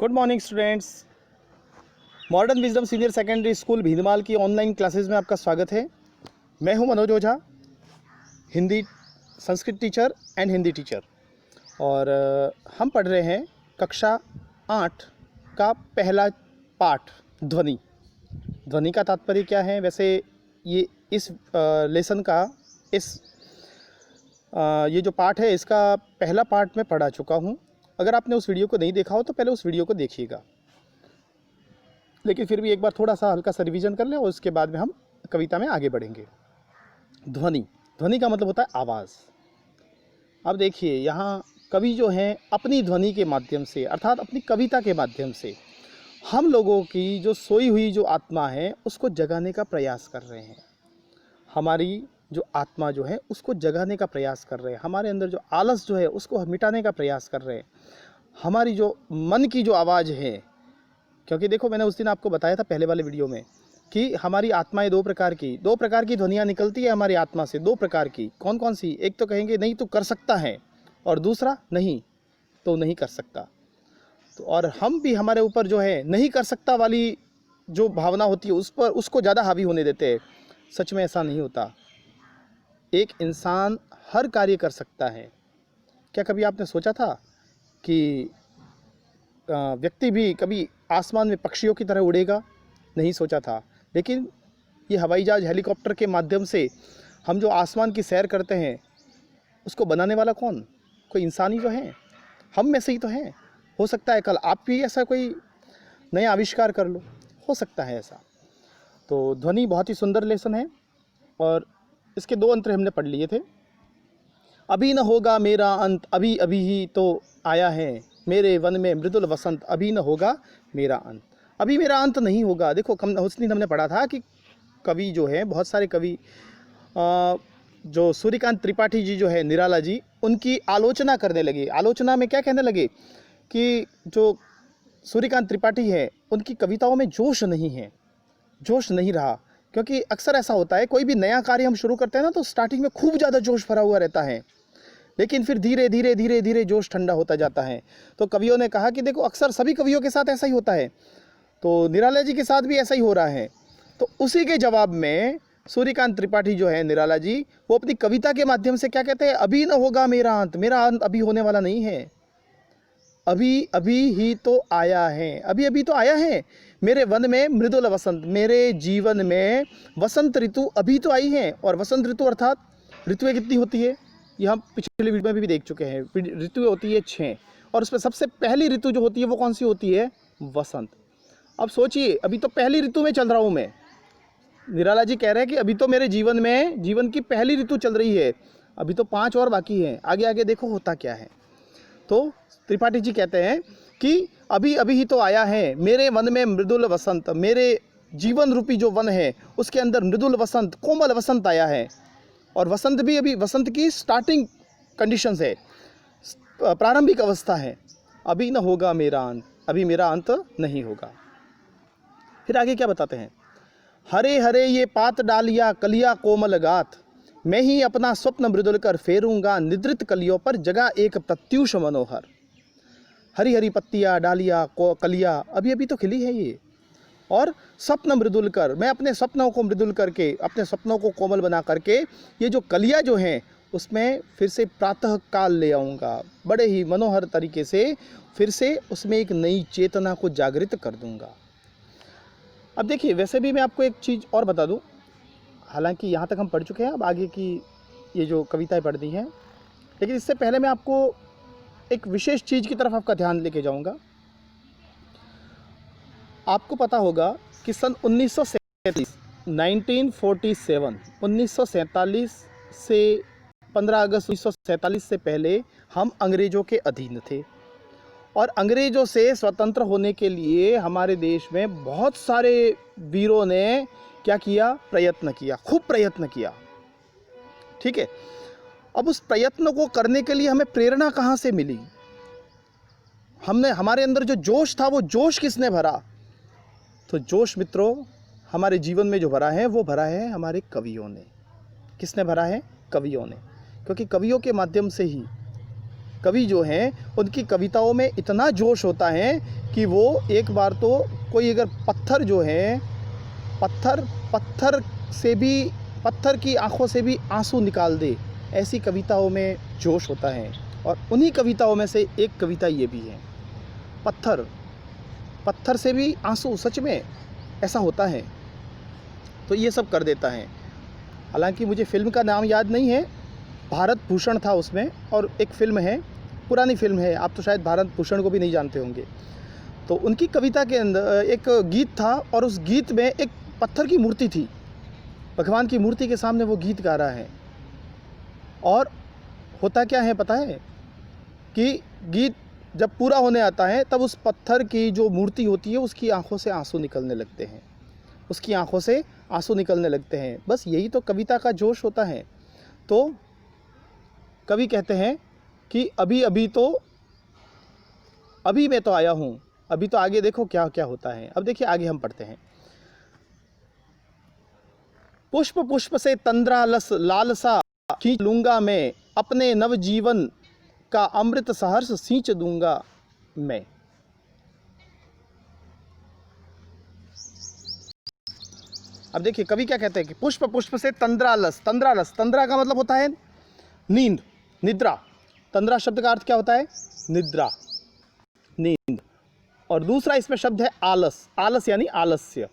Good morning students. Modern wisdom senior secondary school Bhinmal की online classes में आपका स्वागत है। मैं हूं Manoj Ojha, Hindi Sanskrit teacher and Hindi teacher, और हम पढ़ रहे हैं कक्षा 8 का पहला पाठ ध्वनि। ध्वनि का तात्पर्य क्या है? वैसे ये इस लेसन का ये जो पाठ है इसका पहला पार्ट मैं पढ़ा चुका हूँ। अगर आपने उस वीडियो को नहीं देखा हो तो पहले उस वीडियो को देखिएगा, लेकिन फिर भी एक बार थोड़ा सा हल्का सा रिवीजन कर लें और उसके बाद में हम कविता में आगे बढ़ेंगे। ध्वनि, ध्वनि का मतलब होता है आवाज़। अब देखिए, यहाँ कवि जो हैं अपनी ध्वनि के माध्यम से, अर्थात अपनी कविता के माध्यम से हम लोगों की जो सोई हुई जो आत्मा है उसको जगाने का प्रयास कर रहे हैं। हमारी जो आत्मा जो है उसको जगाने का प्रयास कर रहे हैं। हमारे अंदर जो आलस जो है उसको मिटाने का प्रयास कर रहे हैं। हमारी जो मन की जो आवाज़ है, क्योंकि देखो मैंने उस दिन आपको बताया था पहले वाले वीडियो में कि हमारी आत्माएं दो प्रकार की ध्वनियाँ निकलती है हमारी आत्मा से। दो प्रकार की। कौन कौन सी? एक तो कहेंगे नहीं तो कर सकता है, और दूसरा नहीं तो नहीं कर सकता। तो और हम भी हमारे ऊपर जो है नहीं कर सकता वाली जो भावना होती है उस पर उसको ज़्यादा हावी होने देते हैं। सच में ऐसा नहीं होता। एक इंसान हर कार्य कर सकता है। क्या कभी आपने सोचा था कि व्यक्ति भी कभी आसमान में पक्षियों की तरह उड़ेगा? नहीं सोचा था। लेकिन ये हवाई जहाज़, हेलीकॉप्टर के माध्यम से हम जो आसमान की सैर करते हैं उसको बनाने वाला कौन? कोई इंसान ही तो है, हम में से ही तो हैं। हो सकता है कल आप भी ऐसा कोई नया आविष्कार कर लो, हो सकता है ऐसा। तो ध्वनि बहुत ही सुंदर लेसन है और इसके दो अंतर हमने पढ़ लिए थे। अभी न होगा मेरा अंत, अभी अभी ही तो आया है मेरे वन में मृदुल वसंत। अभी न होगा मेरा अंत, अभी मेरा अंत नहीं होगा। देखो उस दिन हमने पढ़ा था कि कवि जो है, बहुत सारे कवि, जो सूर्यकांत त्रिपाठी जी जो है, निराला जी, उनकी आलोचना करने लगे। आलोचना में क्या कहने लगे कि जो सूर्यकांत त्रिपाठी है उनकी कविताओं में जोश नहीं है, जोश नहीं रहा। क्योंकि अक्सर ऐसा होता है, कोई भी नया कार्य हम शुरू करते हैं ना तो स्टार्टिंग में खूब ज़्यादा जोश भरा हुआ रहता है, लेकिन फिर धीरे धीरे धीरे धीरे जोश ठंडा होता जाता है। तो कवियों ने कहा कि देखो अक्सर सभी कवियों के साथ ऐसा ही होता है, तो निराला जी के साथ भी ऐसा ही हो रहा है। तो उसी के जवाब में सूर्यकांत त्रिपाठी जो है, निराला जी, वो अपनी कविता के माध्यम से क्या कहते हैं? अभी न होगा मेरा अंत, मेरा अंत अभी होने वाला नहीं है, अभी अभी ही तो आया है, अभी अभी तो आया है मेरे वन में मृदुल वसंत। मेरे जीवन में वसंत ऋतु अभी तो आई है। और वसंत ऋतु अर्थात ऋतुएं कितनी होती है ये हम पिछले वीडियो में भी देख चुके हैं। ऋतुएं होती है 6, और उसमें सबसे पहली ऋतु जो होती है वो कौन सी होती है? वसंत। अब सोचिए, अभी तो पहली ऋतु में चल रहा हूँ मैं। निराला जी कह रहे हैं कि अभी तो मेरे जीवन में जीवन की पहली ऋतु चल रही है, अभी तो 5 और बाकी हैं, आगे आगे देखो होता क्या है। तो त्रिपाठी जी कहते हैं कि अभी अभी ही तो आया है मेरे वन में मृदुल वसंत। मेरे जीवन रूपी जो वन है उसके अंदर मृदुल वसंत, कोमल वसंत आया है। और वसंत भी अभी वसंत की स्टार्टिंग कंडीशंस है, प्रारंभिक अवस्था है। अभी न होगा मेरा अंत, अभी मेरा अंत नहीं होगा। फिर आगे क्या बताते हैं? हरे हरे ये पात डालिया कलिया कोमल गात, मैं ही अपना स्वप्न मृदुल कर फेरूंगा निद्रित कलियों पर जगा एक प्रत्यूष मनोहर। हरी हरी पत्तियाँ, डालियाँ, कलियाँ अभी अभी तो खिली है ये, और स्वप्न मृदुल कर, मैं अपने सपनों को मृदुल करके, अपने सपनों को कोमल बना करके ये जो कलियाँ जो हैं उसमें फिर से प्रातः काल ले आऊँगा, बड़े ही मनोहर तरीके से फिर से उसमें एक नई चेतना को जागृत कर दूँगा। अब देखिए, वैसे भी मैं आपको एक चीज़ और बता दूँ, हालांकि यहाँ तक हम पढ़ चुके हैं, अब आगे की ये जो कविताएं पढ़ दी हैं, लेकिन इससे पहले मैं आपको एक विशेष चीज़ की तरफ आपका ध्यान लेके जाऊँगा। आपको पता होगा कि सन 1947 से 15 अगस्त 1947 से पहले हम अंग्रेज़ों के अधीन थे, और अंग्रेज़ों से स्वतंत्र होने के लिए हमारे देश में बहुत सारे वीरों ने क्या किया? प्रयत्न किया, खूब प्रयत्न किया। ठीक है। अब उस प्रयत्न को करने के लिए हमें प्रेरणा कहाँ से मिली? हमारे अंदर जो जोश था वो जोश किसने भरा? तो जोश मित्रों हमारे जीवन में जो भरा है वो भरा है हमारे कवियों ने। किसने भरा है? कवियों ने। क्योंकि कवियों के माध्यम से ही कवि जो हैं उनकी कविताओं में इतना जोश होता है कि वो एक बार तो कोई अगर पत्थर जो है, पत्थर की आंखों से भी आंसू निकाल दे, ऐसी कविताओं में जोश होता है। और उन्हीं कविताओं में से एक कविता ये भी है, पत्थर से भी आंसू, सच में ऐसा होता है। तो ये सब कर देता है। हालांकि मुझे फ़िल्म का नाम याद नहीं है, भारत भूषण था उसमें, और एक फ़िल्म है, पुरानी फ़िल्म है, आप तो शायद भारत भूषण को भी नहीं जानते होंगे। तो उनकी कविता के अंदर एक गीत था, और उस गीत में एक पत्थर की मूर्ति थी, भगवान की मूर्ति के सामने वो गीत गा रहा है। और होता क्या है पता है कि गीत जब पूरा होने आता है तब उस पत्थर की जो मूर्ति होती है उसकी आंखों से आंसू निकलने लगते हैं, उसकी आंखों से आंसू निकलने लगते हैं। बस यही तो कविता का जोश होता है। तो कवि कहते हैं कि अभी मैं तो आया हूँ, अभी तो आगे देखो क्या क्या होता है। अब देखिए आगे हम पढ़ते हैं। पुष्प पुष्प से तंद्रा लालसा खींच लूंगा मैं, अपने नवजीवन का अमृत सहर्ष सींच दूंगा मैं। अब देखिए कवि क्या कहते हैं कि पुष्प पुष्प से तंद्रा का मतलब होता है नींद, निद्रा। तंद्रा शब्द का अर्थ क्या होता है? निद्रा, नींद। और दूसरा इसमें शब्द है आलस यानी आलस्य।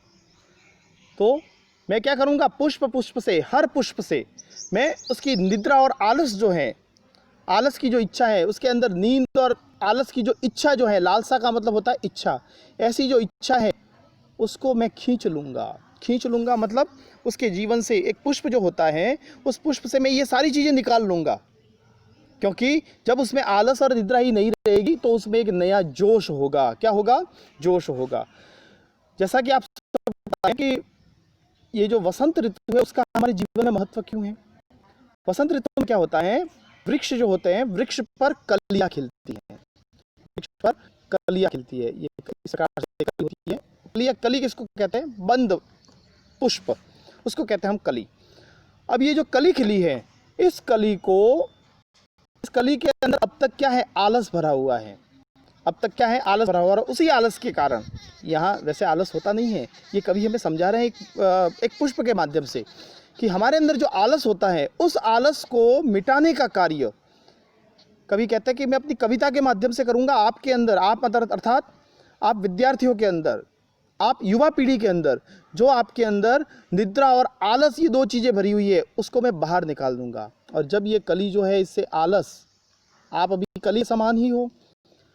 तो मैं क्या करूंगा, पुष्प पुष्प से, हर पुष्प से मैं उसकी निद्रा और आलस जो है, आलस की जो इच्छा है, उसके अंदर नींद और आलस की जो इच्छा जो है, लालसा का मतलब होता है इच्छा, ऐसी जो इच्छा है उसको मैं खींच लूँगा मतलब उसके जीवन से एक पुष्प जो होता है, उस पुष्प से मैं ये सारी चीज़ें निकाल लूँगा। क्योंकि जब उसमें आलस और निद्रा ही नहीं रहेगी तो उसमें एक नया जोश होगा। क्या होगा? जोश होगा। जैसा कि आप सब पता है कि ये जो वसंत ऋतु है उसका हमारे जीवन में महत्व क्यों है? वसंत ऋतु में क्या होता है, वृक्ष जो होते हैं, वृक्ष पर कलियां खिलती हैं, वृक्ष पर कलियां खिलती है। ये इस प्रकार से कली होती है। कली किसको कहते हैं? बंद पुष्प, उसको कहते हैं हम कली। अब ये जो कली खिली है, इस कली के अंदर अब तक क्या है? आलस भरा हुआ है। अब तक क्या है? आलस भरा हुआ है। उसी आलस के कारण, यहाँ वैसे आलस होता नहीं है, ये कवि हमें समझा रहे हैं एक पुष्प के माध्यम से कि हमारे अंदर जो आलस होता है, उस आलस को मिटाने का कार्य कवि कहते हैं कि मैं अपनी कविता के माध्यम से करूँगा। आपके अंदर, आप अर्थात आप विद्यार्थियों के अंदर, आप युवा पीढ़ी के अंदर जो आपके अंदर निद्रा और आलस, ये दो चीज़ें भरी हुई है, उसको मैं बाहर निकाल दूंगा। और जब ये कली जो है, इससे आलस, आप अभी कली समान ही हो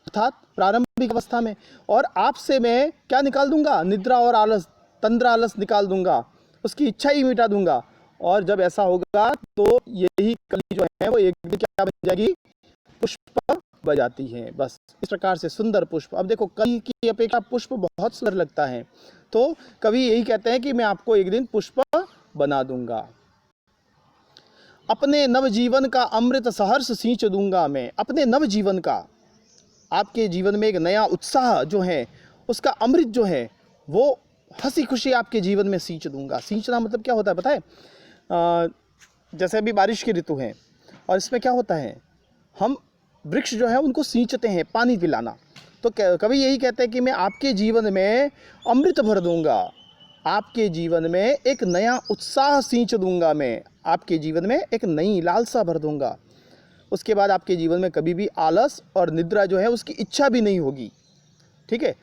अर्थात प्रारंभिक अवस्था में, और आपसे मैं क्या निकाल दूंगा? निद्रा और आलस, तंद्रा आलस निकाल दूंगा, उसकी इच्छा ही मिटा दूंगा। और जब ऐसा होगा तो यही कली जो है वो एक दिन क्या बन जाएगी? पुष्प बजाती है। बस इस प्रकार से सुंदर पुष्प। अब देखो, कली की अपेक्षा पुष्प बहुत सुंदर लगता है, तो कवि यही कहते हैं कि मैं आपको एक दिन पुष्प बना दूंगा, अपने नवजीवन का अमृत सहर्ष सींच दूंगा मैं। अपने नवजीवन का, आपके जीवन में एक नया उत्साह जो है, उसका अमृत जो है, वो हंसी खुशी आपके जीवन में सींच दूंगा। सींचना मतलब क्या होता है पता है? जैसे अभी बारिश की ऋतु है, और इसमें क्या होता है, हम वृक्ष जो है उनको सींचते हैं, पानी पिलाना। तो कवि यही कहते हैं कि मैं आपके जीवन में अमृत भर दूंगा, आपके जीवन में एक नया उत्साह सींच दूंगा मैं, आपके जीवन में एक नई लालसा भर दूंगा। उसके बाद आपके जीवन में कभी भी आलस और निद्रा जो है उसकी इच्छा भी नहीं होगी। ठीक है?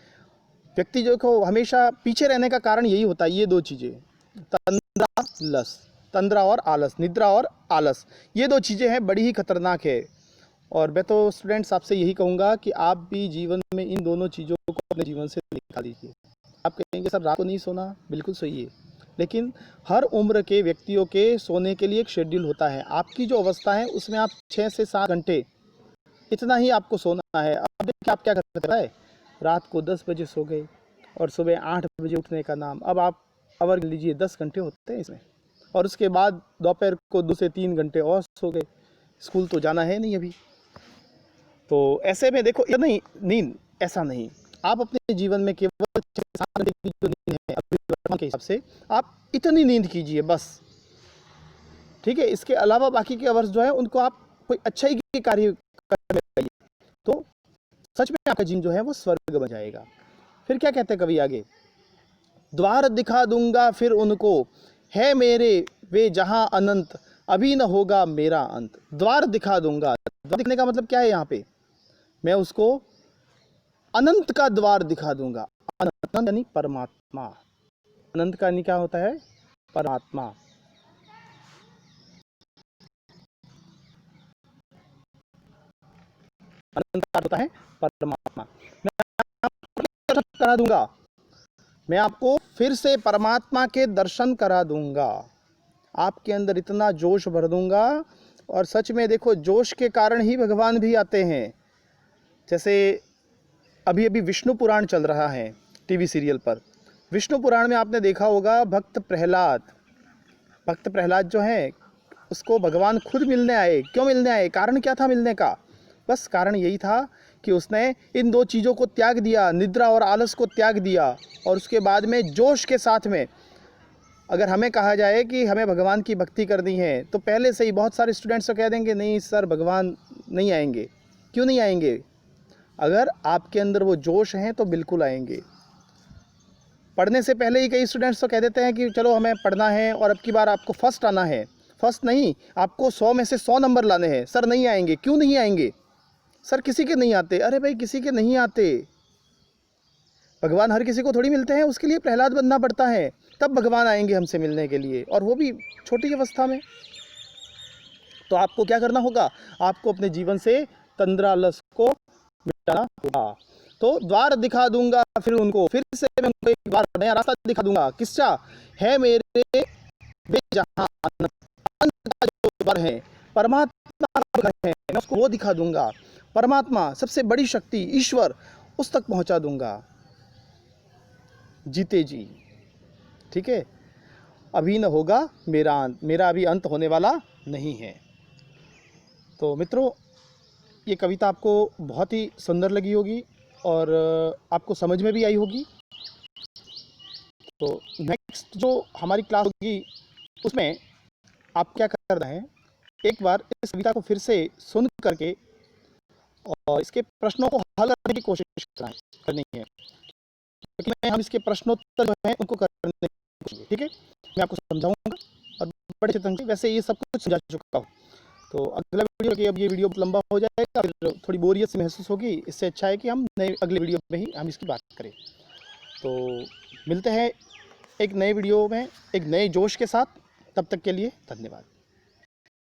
व्यक्ति जो को हमेशा पीछे रहने का कारण यही होता है, ये दो चीज़ें, तंद्रा और आलस, निद्रा और आलस, ये दो चीज़ें हैं, बड़ी ही खतरनाक है। और मैं तो स्टूडेंट्स आपसे यही कहूँगा कि आप भी जीवन में इन दोनों चीज़ों को अपने जीवन से निकाल दीजिए। आप कहेंगे सर रात को नहीं सोना, बिल्कुल सही है, लेकिन हर उम्र के व्यक्तियों के सोने के लिए एक शेड्यूल होता है। आपकी जो अवस्था है उसमें आप 6 से 7 घंटे, इतना ही आपको सोना है। अब देखिए आप क्या करते हैं, रात को 10 बजे सो गए और सुबह 8 बजे उठने का नाम, अब आप आवर लीजिए 10 घंटे होते हैं इसमें, और उसके बाद दोपहर को 2 से 3 घंटे और सो गए। स्कूल तो जाना है नहीं अभी, तो ऐसे में देखो, नहीं नींद ऐसा नहीं, आप अपने जीवन में केवल 6-7 घंटे की जो नींद है अभी वर्तमान के हिसाब से, आप इतनी नींद कीजिए बस। ठीक है? इसके अलावा बाकी के आवर्स जो है उनको आप कोई अच्छाई के कार्य कर्म में लगाइए, तो सच में आपका जीवन जो है वो स्वर्ग बन जाएगा। फिर क्या कहते हैं कवि आगे, द्वार दिखा दूंगा फिर उनको, है मेरे वे जहां अनंत, अभी न होगा मेरा अंत। द्वार दिखा दूंगा, द्वार दिखने का मतलब क्या है यहाँ पे, मैं उसको अनंत का द्वार दिखा दूंगा। अनंत यानी परमात्मा, अनंत का यानी क्या होता है, परमात्मा। अनंत का होता है परमात्मा। मैं आपको दर्शन करा दूंगा, मैं आपको फिर से परमात्मा के दर्शन करा दूंगा, आपके अंदर इतना जोश भर दूंगा। और सच में देखो, जोश के कारण ही भगवान भी आते हैं। जैसे अभी अभी विष्णु पुराण चल रहा है टीवी सीरियल पर। विष्णु पुराण में आपने देखा होगा, भक्त प्रहलाद जो है उसको भगवान खुद मिलने आए। क्यों मिलने आए, कारण क्या था मिलने का, बस कारण यही था कि उसने इन दो चीज़ों को त्याग दिया, निद्रा और आलस को त्याग दिया, और उसके बाद में जोश के साथ में, अगर हमें कहा जाए कि हमें भगवान की भक्ति करनी है, तो पहले से ही बहुत सारे स्टूडेंट्स तो कह देंगे नहीं सर भगवान नहीं आएंगे। क्यों नहीं आएंगे, अगर आपके अंदर वो जोश है तो बिल्कुल आएंगे। पढ़ने से पहले ही कई स्टूडेंट्स तो कह देते हैं कि चलो हमें पढ़ना है और अब की बार आपको फर्स्ट आना है। फर्स्ट नहीं, आपको 100 में से 100 नंबर लाने हैं। सर नहीं आएंगे, क्यों नहीं आएंगे, सर किसी के नहीं आते। अरे भाई किसी के नहीं आते, भगवान हर किसी को थोड़ी मिलते हैं, उसके लिए प्रहलाद बनना पड़ता है, तब भगवान आएंगे हमसे मिलने के लिए, और वो भी छोटी अवस्था में। तो आपको क्या करना होगा, आपको अपने जीवन से तंद्रालस को मिटाना होगा। तो द्वार दिखा दूंगा फिर उनको, फिर से मैं उनको एक बार नया रास्ता दिखा दूंगा। किसका है, मेरे वे जहां अनंत का जो द्वार है, परमात्मा का घर है, मैं उसको वो दिखा दूंगा। परमात्मा सबसे बड़ी शक्ति ईश्वर, उस तक पहुंचा दूंगा जीते जी। ठीक है, अभी न होगा मेरा अंत, मेरा अभी अंत होने वाला नहीं है। तो मित्रों, ये कविता आपको बहुत ही सुंदर लगी होगी और आपको समझ में भी आई होगी। तो नेक्स्ट जो हमारी क्लास होगी उसमें आप क्या करना है, एक बार इस कविता को फिर से सुन करके और इसके प्रश्नों को हल करने की कोशिश करनी है। लेकिन हम इसके प्रश्नोत्तर जो हैं उनको करने की कोशिश, ठीक है, मैं आपको समझाऊंगा और बड़े ढंग से। वैसे ये सब कुछ समझा चुका हूँ। तो अगला वीडियो कि अब ये वीडियो लंबा हो जाएगा, फिर थोड़ी बोरियत से महसूस होगी, इससे अच्छा है कि हम नए अगले वीडियो में ही हम इसकी बात करें। तो मिलते हैं एक नए वीडियो में एक नए जोश के साथ, तब तक के लिए धन्यवाद।